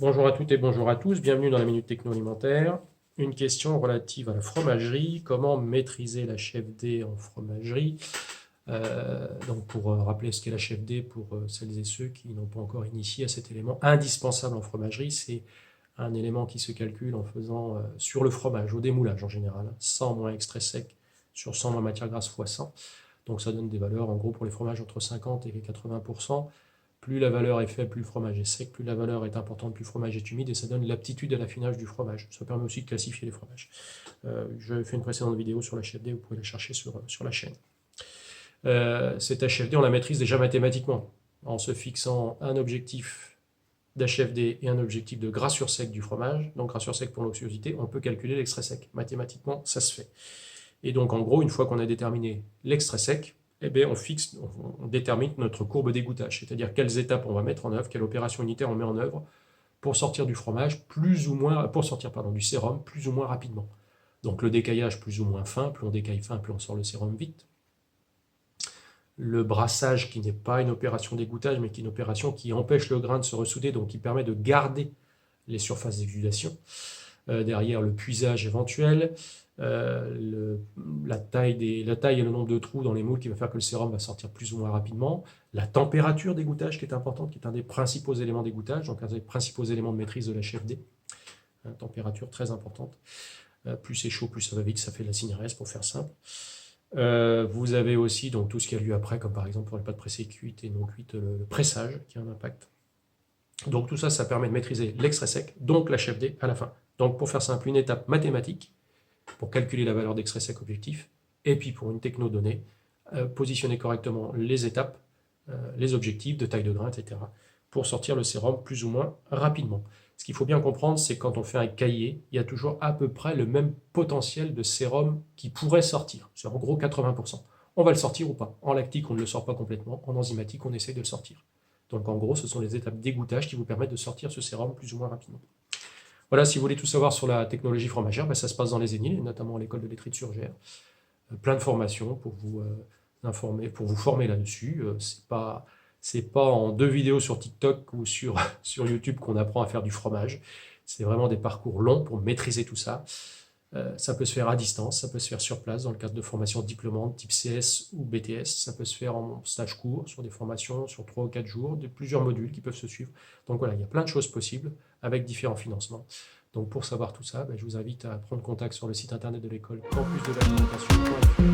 Bonjour à toutes et bonjour à tous, bienvenue dans la Minute Techno Alimentaire. Une question relative à la fromagerie, comment maîtriser la CHFD en fromagerie. Donc pour rappeler ce qu'est la CHFD pour celles et ceux qui n'ont pas encore initié à cet élément indispensable en fromagerie, c'est un élément qui se calcule en faisant sur le fromage, au démoulage en général, 100 moins extrait sec sur 100 moins matière grasse fois 100. Donc ça donne des valeurs en gros pour les fromages entre 50 et 80%. Plus la valeur est faible, plus le fromage est sec, plus la valeur est importante, plus le fromage est humide, et ça donne l'aptitude à l'affinage du fromage. Ça permet aussi de classifier les fromages. Je fais une précédente vidéo sur la HFD, vous pouvez la chercher sur la chaîne. Cette HFD, on la maîtrise déjà mathématiquement, en se fixant un objectif d'HFD et un objectif de gras sur sec du fromage. Donc gras sur sec pour l'onctuosité, on peut calculer l'extrait sec. Mathématiquement, ça se fait. Et donc en gros, une fois qu'on a déterminé l'extrait sec, eh bien, on détermine notre courbe d'égouttage, c'est-à-dire quelles étapes on va mettre en œuvre, quelle opération unitaire on met en œuvre pour sortir du fromage du sérum plus ou moins rapidement. Donc le décaillage plus ou moins fin, plus on décaille fin, plus on sort le sérum vite. Le brassage qui n'est pas une opération d'égouttage, mais qui est une opération qui empêche le grain de se ressouder, donc qui permet de garder les surfaces d'exudation. Derrière le puisage éventuel, la taille et le nombre de trous dans les moules qui va faire que le sérum va sortir plus ou moins rapidement, la température d'égouttage qui est importante, qui est un des principaux éléments d'égouttage, donc un des principaux éléments de maîtrise de la CHFD, température très importante, plus c'est chaud, plus ça va vite, ça fait de la CNRS pour faire simple. Vous avez aussi donc, tout ce qui a lieu après, comme par exemple pour les pâtes pressées cuites et non cuites, le pressage qui a un impact. Donc tout ça, ça permet de maîtriser l'extrait sec, donc la CHFD à la fin. Donc pour faire simple, une étape mathématique pour calculer la valeur d'extrait sec objectif, et puis pour une techno donnée, positionner correctement les étapes, les objectifs de taille de grain, etc., pour sortir le sérum plus ou moins rapidement. Ce qu'il faut bien comprendre, c'est que quand on fait un cahier, il y a toujours à peu près le même potentiel de sérum qui pourrait sortir. C'est en gros 80%. On va le sortir ou pas. En lactique, on ne le sort pas complètement. En enzymatique, on essaye de le sortir. Donc en gros, ce sont les étapes d'égouttage qui vous permettent de sortir ce sérum plus ou moins rapidement. Voilà, si vous voulez tout savoir sur la technologie fromagère, ça se passe dans les ENIL, notamment à l'école de laiterie de Surgères. Plein de formations pour vous informer, pour vous former là-dessus. C'est pas en 2 vidéos sur TikTok ou sur YouTube qu'on apprend à faire du fromage. C'est vraiment des parcours longs pour maîtriser tout ça. Ça peut se faire à distance, ça peut se faire sur place dans le cadre de formations diplômantes type CS ou BTS. Ça peut se faire en stage court sur des formations sur 3 ou 4 jours, plusieurs modules qui peuvent se suivre. Donc voilà, il y a plein de choses possibles avec différents financements. Donc pour savoir tout ça, je vous invite à prendre contact sur le site internet de l'école campusdelalimentation.fr.